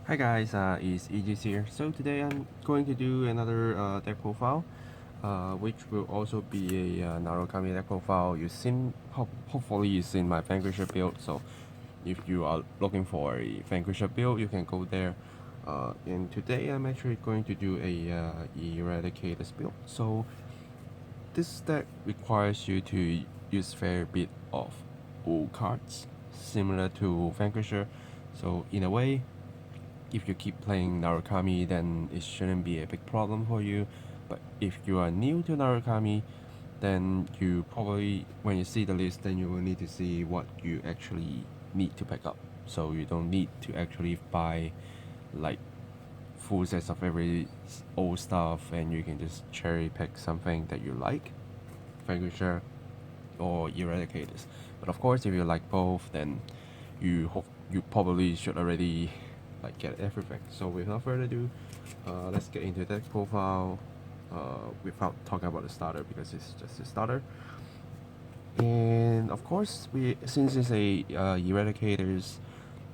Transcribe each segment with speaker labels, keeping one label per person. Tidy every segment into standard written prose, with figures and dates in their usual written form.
Speaker 1: Hi guys, it's Aegis here. So today I'm going to do another deck profile, which will also be a Narukami deck profile. Hopefully you've seen my Vanquisher build. So if you are looking for a Vanquisher build, you can go there. And today I'm actually going to do a Eradicators build. So this deck requires you to use fair bit of old cards, similar to Vanquisher. So in a way, if you keep playing Narukami, then it shouldn't be a big problem for you. But if you are new to Narukami, then you probably, when you see the list, then you will need to see what you actually need to pick up. So you don't need to actually buy like full sets of every old stuff, and you can just cherry pick something that you like, Vanquisher or Eradicators. But of course, if you like both, then you probably should already like get everything. So without further ado, let's get into deck profile without talking about the starter because it's just a starter. And of course, since it's a Eradicators,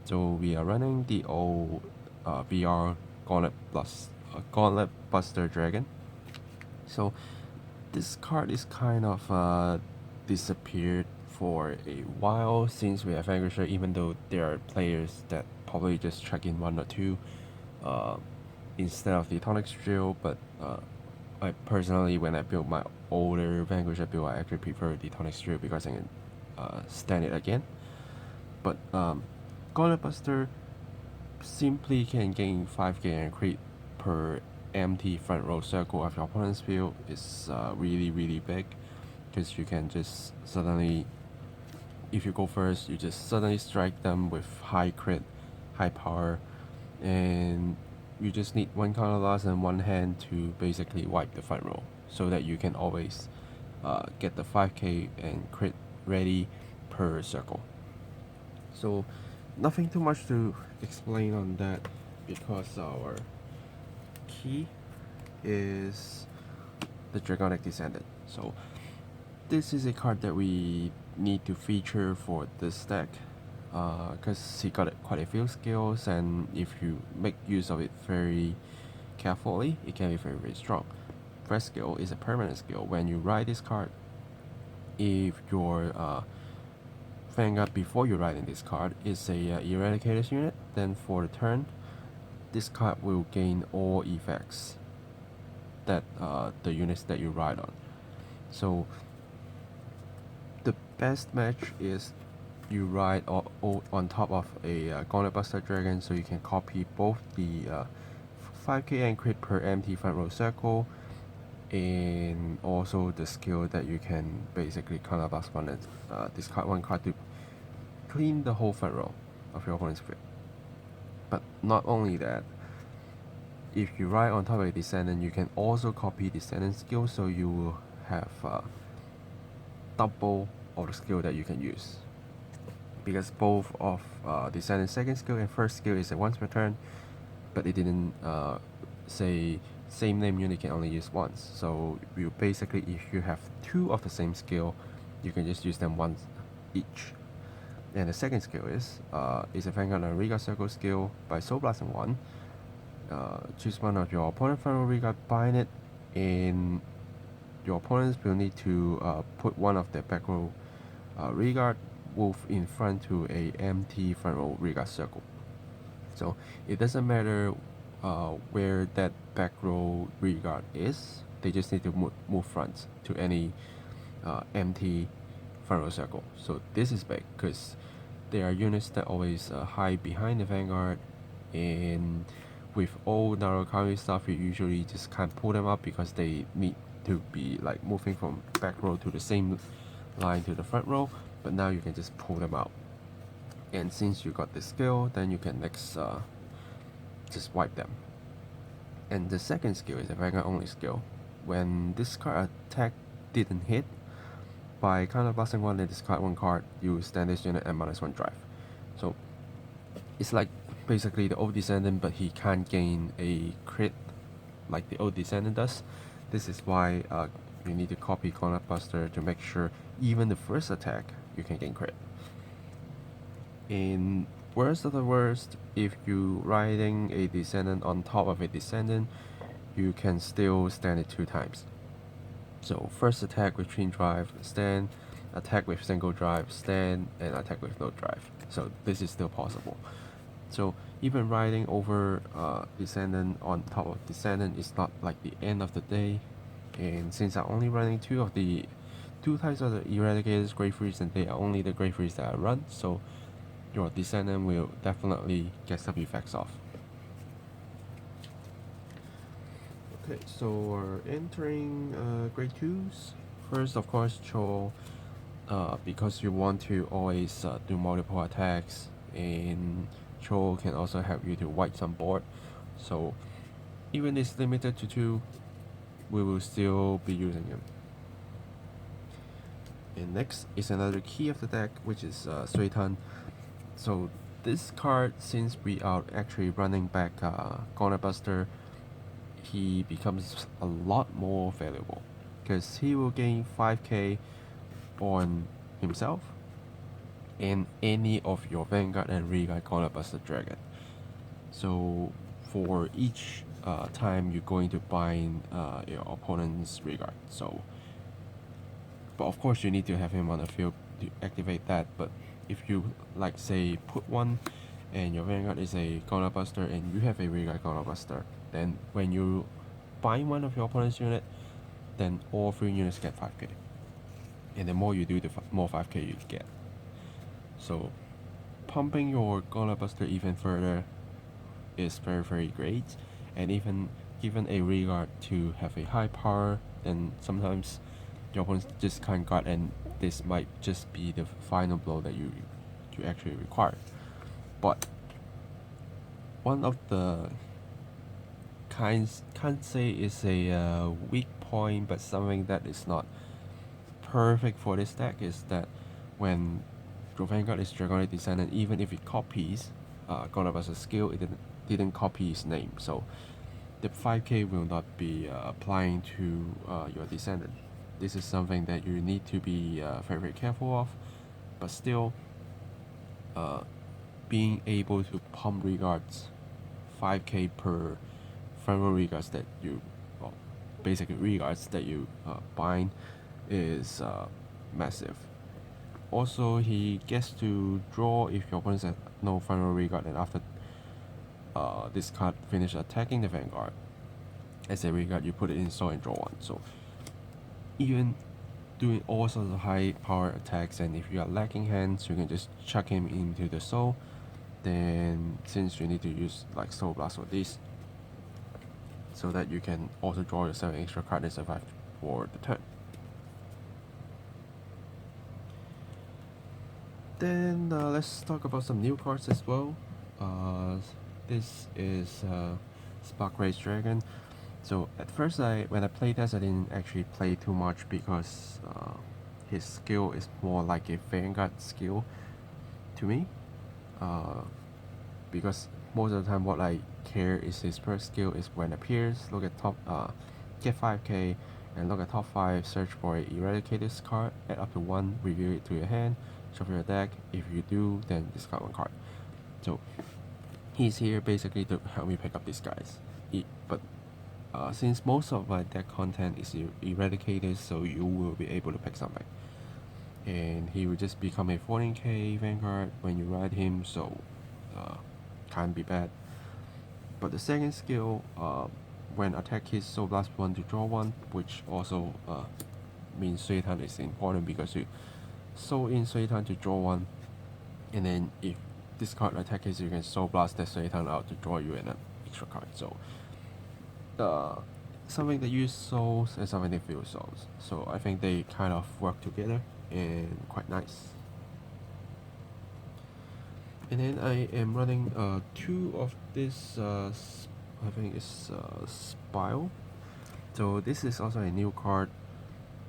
Speaker 1: so we are running the old BR Gauntlet Buster Dragon. So this card is kind of disappeared for a while since we have Vanquisher, even though there are players that probably just check in one or two instead of the Tonic Drill, but I personally, when I build my older Vanquisher build, I actually prefer the Tonic Drill because I can stand it again. But Gauntlet Buster simply can gain 5k and crit per empty front row circle of your opponent's field. Is really big because you can just suddenly, if you go first, you just suddenly strike them with high crit, high power, and you just need one counter loss and one hand to basically wipe the front row so that you can always get the 5k and crit ready per circle. So nothing too much to explain on that because our key is the Dragonic Descendant. So this is a card that we need to feature for this deck because he got quite a few skills, and if you make use of it very carefully, it can be very strong. First skill is a permanent skill. When you ride this card, if your Vanguard before you ride in this card is a Eradicators unit, then for the turn, this card will gain all effects that the units that you ride on. So the best match is you ride on top of a Gauntlet Buster Dragon, so you can copy both the 5k and crit per empty front row circle, and also the skill that you can basically counterblast one and discard one card to clean the whole front row of your opponent's field. But not only that, if you ride on top of a Descendant, you can also copy Descendant skill, so you will have double of the skill that you can use. Because both of Descendant's second skill and first skill is a once per turn, but it didn't say same name unit can only use once. So you basically, if you have two of the same skill, you can just use them once each. And the second skill is a Vanguard Narukami circle skill by Soul Blasting 1. Choose one of your opponent's front row Regard, bind it, and your opponents will need to put one of their back row Regard move in front to a empty front row Regard circle. So it doesn't matter where that back row Regard is, they just need to move front to any empty front row circle. So this is big because there are units that always hide behind the Vanguard, and with old Narukami stuff, you usually just can't pull them up because they need to be like moving from back row to the same line to the front row, but now you can just pull them out. And since you got this skill, then you can next just wipe them. And the second skill is a Vanguard only skill. When this card attack didn't hit, by counterblasting one and discard one card, you stand this unit and -1 drive. So it's like basically the old Descendant, but he can't gain a crit like the old Descendant does. This is why you need to copy Gauntlet Buster to make sure even the first attack you can gain crit. And Worst of the worst, if you riding a Descendant on top of a Descendant, you can still stand it 2 times. So first attack with twin drive, stand, attack with single drive, stand, and attack with no drive. So this is still possible. So even riding over Descendant on top of Descendant is not like the end of the day. And since I'm only running 2 types of the Eradicators Great Freeze, and they are only the Great Freeze that I run, so your Descendant will definitely get some effects off. Okay, so we're entering grade 2s. First, of course, Cho, because you want to always do multiple attacks, and Cho can also help you to wipe some board. So even it's limited to 2, we will still be using him. And next is another key of the deck, which is Suitan. So this card, since we are actually running back Gauntlet Buster, he becomes a lot more valuable because he will gain 5k on himself and any of your Vanguard and Reguard Gauntlet Buster Dragon. So for each time you're going to bind your opponent's Reguard. So, but of course you need to have him on the field to activate that. But if you like say put one and your Vanguard is a Gauntlet Buster and you have a Reguard Gauntlet Buster, then when you bind one of your opponent's unit, then all 3 units get 5k. And the more you do, the more 5k you get. So pumping your Gauntlet Buster even further is very, very great. And even given a Reguard to have a high power, then sometimes your opponents just can't guard, and this might just be the final blow that you actually require. But one of the can't say is a weak point, but something that is not perfect for this deck is that when your Vanguard is Dragonic Descendant, even if it copies Gauntlet Buster's skill, it didn't copy his name, so the 5k will not be applying to your Descendant. This is something that you need to be very, very careful of, but still being able to pump regards 5k per Feral Regards that you, well, basically regards that you bind is massive. Also, he gets to draw if your opponent has no Feral Regard, and after this card finish attacking the Vanguard as a Regard, you put it in soul and draw 1. So even doing all sorts of high power attacks, and if you are lacking hands, you can just chuck him into the soul. Then since you need to use like Soul Blast for this, so that you can also draw yourself an extra card and survive for the turn. Then let's talk about some new cards as well. This is Spark Race Dragon. So at first, when I played this, I didn't actually play too much because his skill is more like a Vanguard skill to me. Because most of the time what I care is his first skill is when appears, look at top, get 5k, and look at top 5, search for a Eradicators card, add up to 1, reveal it to your hand, shuffle your deck. If you do, then discard 1 card. So he's here basically to help me pick up these guys. But since most of my deck content is Eradicators, so you will be able to pick something. And he will just become a 14k Vanguard when you ride him, so can't be bad. But the second skill, when attack hits Soul Blast 1 to draw 1, which also means Suitan is important because you Soul in Suitan to draw 1, and then if this card attack hits, you can Soul Blast that Suitan out to draw you an extra card. So something that use souls and something that feel souls. So I think they kind of work together and quite nice. And then I am running 2 of this, I think it's Spile. So this is also a new card,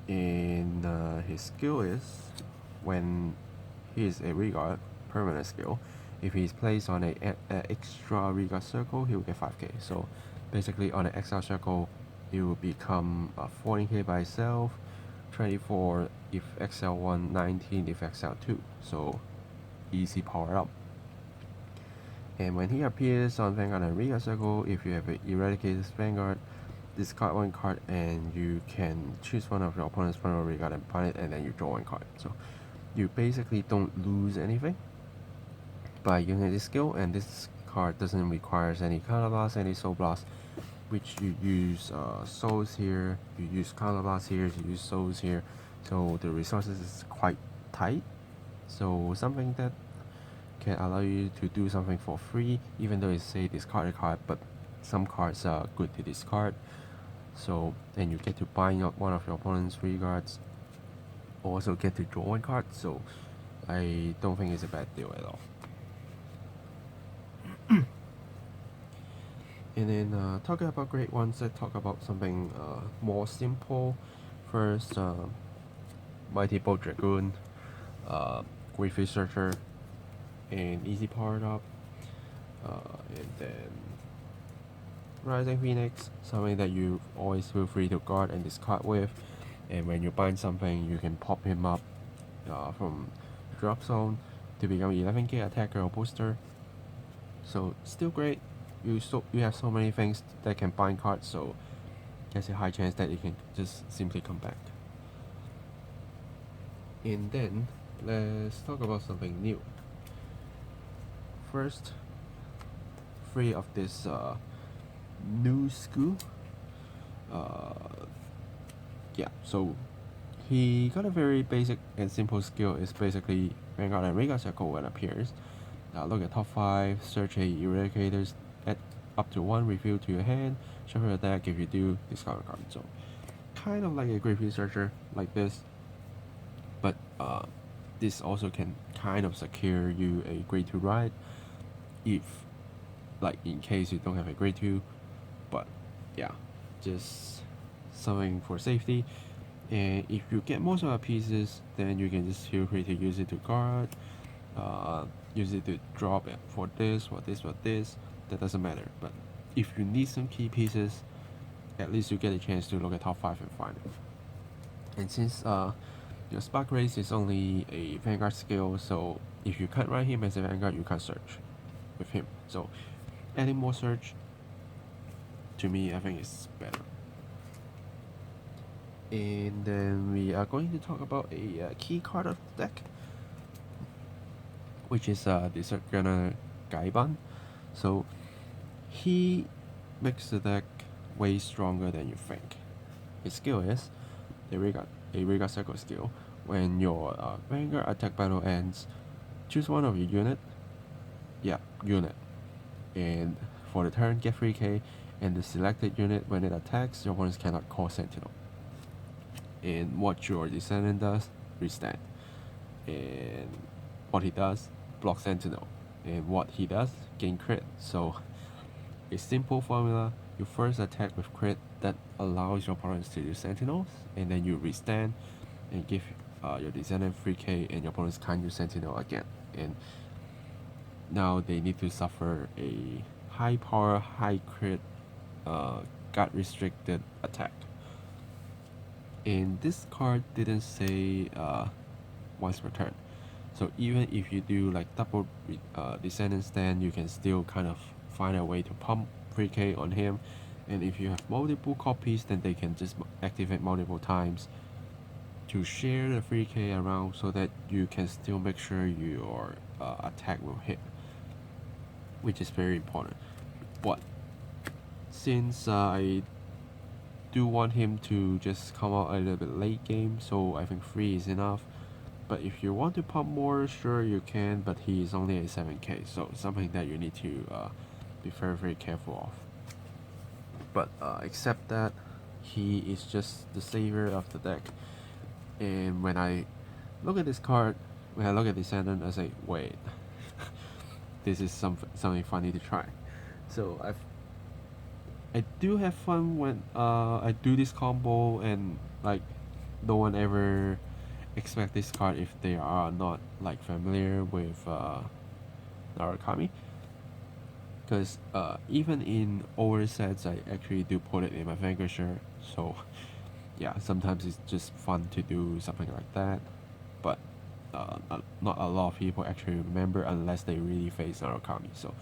Speaker 1: and his skill is when he is a Regard, permanent skill, if he's placed on a extra Regard circle, he will get 5k. So basically on an exile circle, he will become 14k by itself, 24 if XL1, 19 if XL2. So easy power up. And when he appears on Vanguard and Riga circle, if you have an Eradicators Vanguard, discard one card and you can choose one of your opponent's Vanguard Riga and bind it, and then you draw one card. So you basically don't lose anything by using this skill, and this card doesn't require any counterblast, any soul blast, which you use souls here, you use counterblast here, you use souls here, so the resources is quite tight. So something that can allow you to do something for free, even though it say discard a card, but some cards are good to discard. So and you get to bind up one of your opponent's regards, also get to draw one card. So I don't think it's a bad deal at all. And then talking about great ones, let's talk about something more simple. First, Mighty Bolt Dragoon, Great Researcher, and easy powered up, and then Rising Phoenix, something that you always feel free to guard and discard with, and when you bind something you can pop him up from drop zone to become 11k attacker or booster. So still great. You have so many things that can bind cards, so there's a high chance that it can just simply come back. And then let's talk about something new. First, three of this new school. Yeah, so he got a very basic and simple skill. It's basically Vanguard and Riga circle when it appears. Look at top 5, search a Eradicators, add up to 1 reveal to your hand, shuffle your deck. If you do, discard a card. So kind of like a Great Researcher like this, but this also can kind of secure you a grade 2 ride if, like, in case you don't have a grade 2. But yeah, just something for safety. And if you get most of the pieces, then you can just feel free to use it to guard, use it to drop it for this, for this, for this. That doesn't matter. But if you need some key pieces, at least you get a chance to look at top 5 and find it. And since your Spark Race is only a Vanguard skill, so if you can't run him as a Vanguard, you can't search with him. So adding more search, to me, I think is better. And then we are going to talk about a key card of the deck, which is the Dragonic Descendant. So he makes the deck way stronger than you think. His skill is a Riga Circle skill. When your Vanguard attack battle ends, choose one of your unit, and for the turn get 3k, and the selected unit, when it attacks, your opponents cannot call Sentinel. And what your Descendant does, restand. And what he does, block Sentinel. And what he does, gain crit. So a simple formula: you first attack with crit that allows your opponents to do Sentinels, and then you restand and give your Descendant 3k, and your opponents can't use Sentinel again. And now they need to suffer a high power, high crit, guard restricted attack. And this card didn't say once per turn. So even if you do like double Descendant stand, you can still kind of find a way to pump 3k on him. And if you have multiple copies, then they can just activate multiple times to share the 3k around, so that you can still make sure your attack will hit, which is very important. But since I do want him to just come out a little bit late game, so I think 3 is enough. But if you want to pump more, sure you can, but he is only a 7k, so something that you need to be very, very careful of. But except that, he is just the savior of the deck. And when I look at this card, when I look at Descendant, I say, wait, this is something funny to try. So I do have fun when I do this combo, and like no one ever expect this card if they are not like familiar with Narukami. Because even in older sets, I actually do put it in my Vanguard shirt. So yeah, sometimes it's just fun to do something like that. But not a lot of people actually remember unless they really face Narukami. So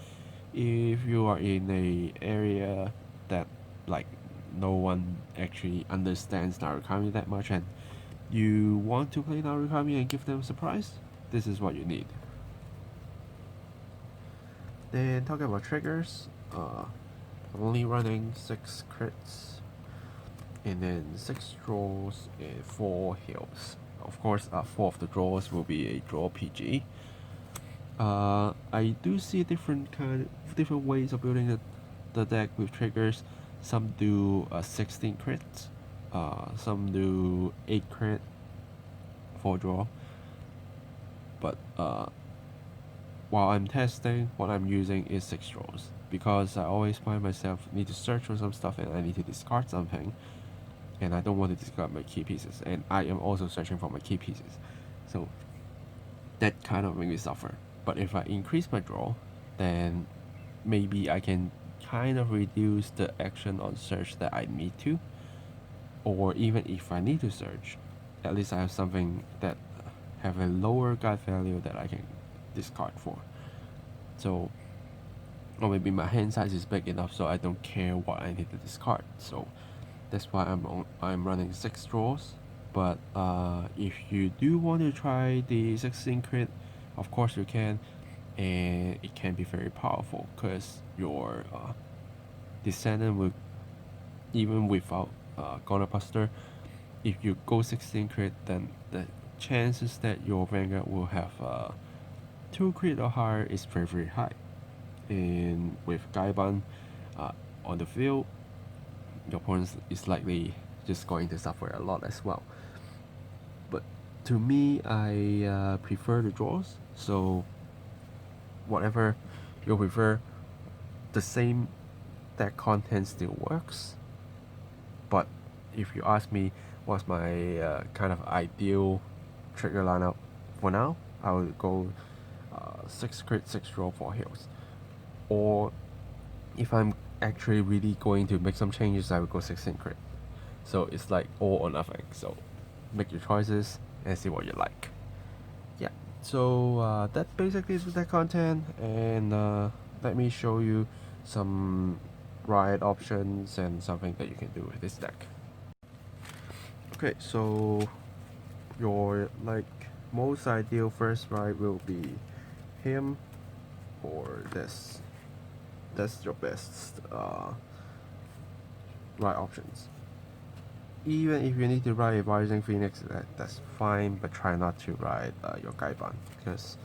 Speaker 1: if you are in a area that like no one actually understands Narukami that much and you want to play Narukami and give them a surprise, this is what you need. Then talking about triggers, I'm only running 6 crits and then 6 draws and 4 heals. Of course, 4 of the draws will be a draw PG. I do see different ways of building the deck with triggers. Some do 16 crits, some do 8 crit, 4 draw. But while I'm testing, what I'm using is 6 draws because I always find myself need to search for some stuff and I need to discard something, and I don't want to discard my key pieces, and I am also searching for my key pieces, so that kind of makes me suffer. But if I increase my draw, then maybe I can kind of reduce the action on search that I need to, or even if I need to search, at least I have something that have a lower guide value that I can discard for. So, or maybe my hand size is big enough so I don't care what I need to discard. So that's why I'm running 6 draws. But if you do want to try the 16 crit, of course you can, and it can be very powerful because your Descendant will, even without Gauntlet Buster, if you go 16 crit, then the chances that your Vanguard will have 2 crit or higher is very very high. And with Gaiban on the field, your opponent is likely just going to suffer a lot as well. But to me, I prefer the draws, so whatever you prefer, the same deck content still works. But if you ask me what's my kind of ideal trigger lineup for now, I would go 6 crit, 6 draw, 4 heals. Or if I'm actually really going to make some changes, I would go 16 crit. So it's like all or nothing. So make your choices and see what you like. Yeah, so that basically is the content, and let me show you some ride options and something that you can do with this deck. Okay, so your most ideal first ride will be him or this. That's your best ride options. Even if you need to ride a Rising Phoenix, that's fine, but try not to ride your Gaiban because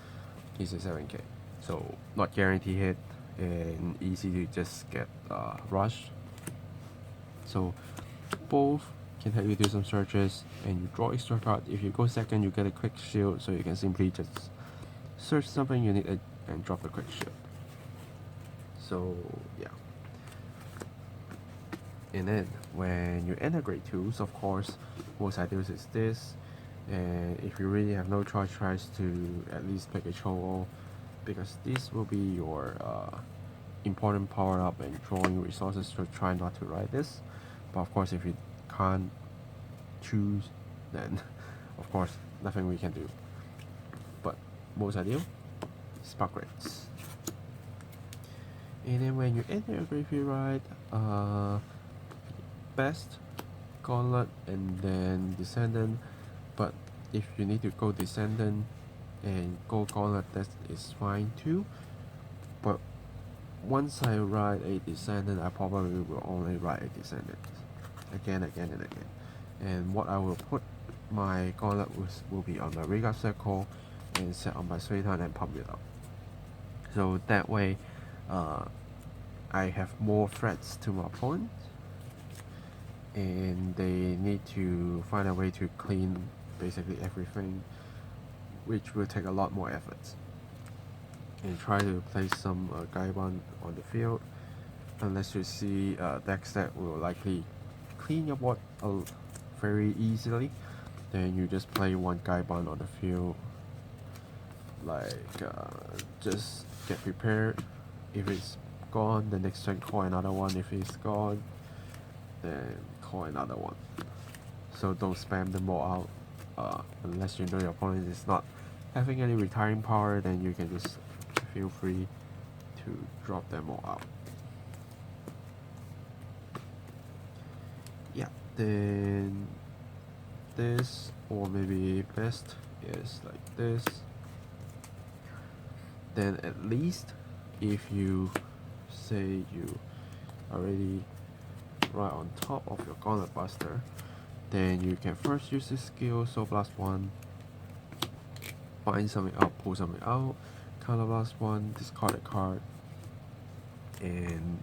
Speaker 1: he's a 7k. So not guaranteed hit and easy to just get rushed. So both can help you do some searches and you draw extra card. If you go second, you get a quick shield, so you can simply just search something you need and drop a quick shield. So yeah. And then when you enter grade 2s, of course, most ideals is this. And if you really have no choice, try to at least pick a Chogo, because this will be your important power up and drawing resources, so try not to ride this. But of course, if you can't choose, then of course nothing we can do. But most ideal, spark grades. And then when you enter a graveyard ride, best Gauntlet and then Descendant. But if you need to go Descendant and go Gauntlet, that is fine too. But once I ride a Descendant, I probably will only ride a Descendant again and again. And what I will put my Gauntlet will be on my Regard Circle and set on my Suitan and pump it up. So that way I have more threats to my opponent, and they need to find a way to clean basically everything, which will take a lot more effort. And try to place some Gaiban on the field, unless you see decks that will likely clean your board very easily, then you just play one Gaiban on the field. Just get prepared. If it's gone, the next turn call another one. If it's gone, then call another one. So don't spam them all out unless you know your opponent is not having any retiring power. Then you can just feel free to drop them all out. Yeah, then this, or maybe best is like this. Then at least if you say you already right on top of your Gauntlet Buster, then you can first use this skill, so blast 1, bind something out, pull something out, counter blast 1, discard a card, and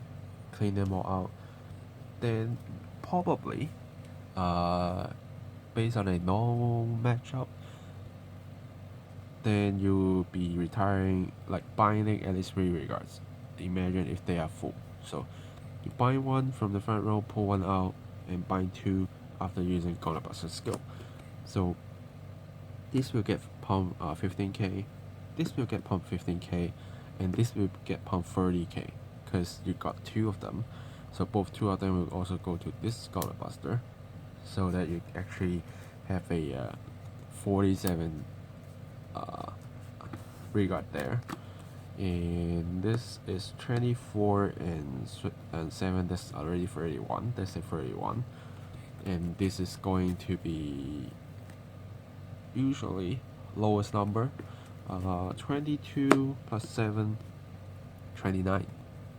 Speaker 1: clean them all out. Then probably, based on a normal matchup, then you'll be retiring, like binding at least 3 regards. Imagine if they are full. So you bind 1 from the front row, pull 1 out, and bind 2 after using Gauntlet Buster skill. So this will get pump 15k, this will get pump 15k, and this will get pump 30k, because you got 2 of them. So both 2 of them will also go to this Gauntlet Buster, so that you actually have a 47 regard there. And this is 24 and 7, that's already 31, that's a 31. And this is going to be usually lowest number, 22 plus 7, 29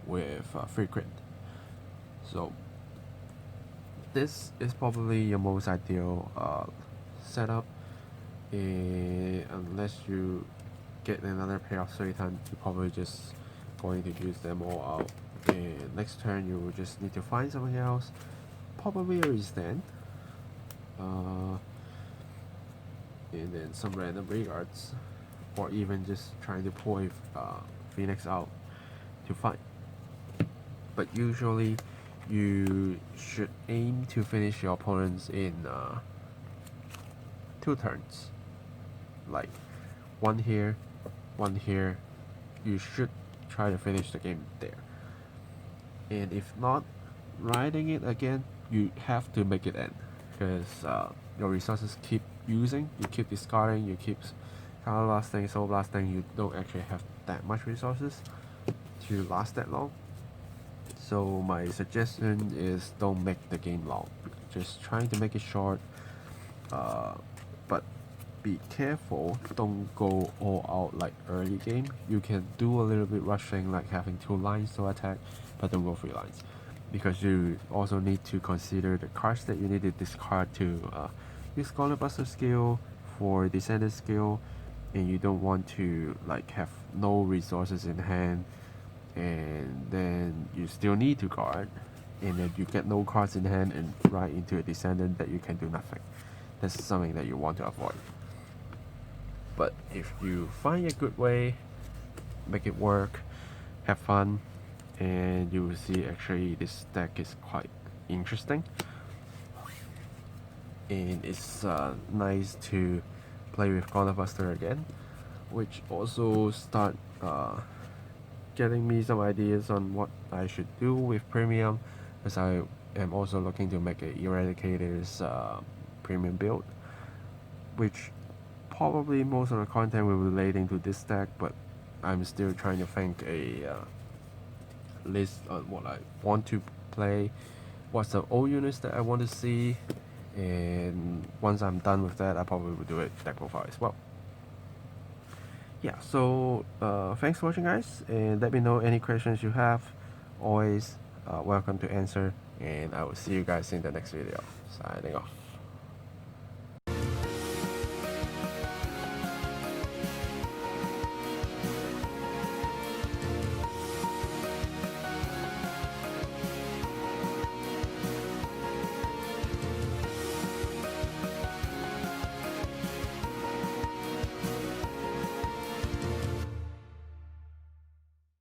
Speaker 1: with free crit. So this is probably your most ideal setup, unless you get another pair of Suitan, you're probably just going to use them all out, and next turn you will just need to find something else, probably a restand, and then some random regards, or even just trying to pull a Phoenix out to fight. But usually you should aim to finish your opponents in 2 turns, like 1 here, 1 here. You should try to finish the game there, and if not, riding it again, you have to make it end, because your resources keep using, you keep discarding, you keep counter blasting, soul blasting, you don't actually have that much resources to last that long. So my suggestion is don't make the game long, just trying to make it short, but be careful, don't go all out like early game. You can do a little bit rushing, like having 2 lines to attack, but don't go 3 lines, because you also need to consider the cards that you need to discard to use Gauntlet Buster skill for Descendant skill, and you don't want to like have no resources in hand, and then you still need to guard, and then you get no cards in hand and right into a Descendant that you can do nothing. That's something that you want to avoid. But if you find a good way, make it work, have fun, and you will see actually this deck is quite interesting, and it's nice to play with Gauntlet Buster again, which also start getting me some ideas on what I should do with premium, as I am also looking to make a Eradicators premium build, which probably most of the content will relate into this deck, but I'm still trying to think a list on what I want to play, what's the old units that I want to see, and once I'm done with that, I probably will do it deck profile as well. Yeah, so thanks for watching, guys, and let me know any questions you have. Always welcome to answer, and I will see you guys in the next video. Signing off.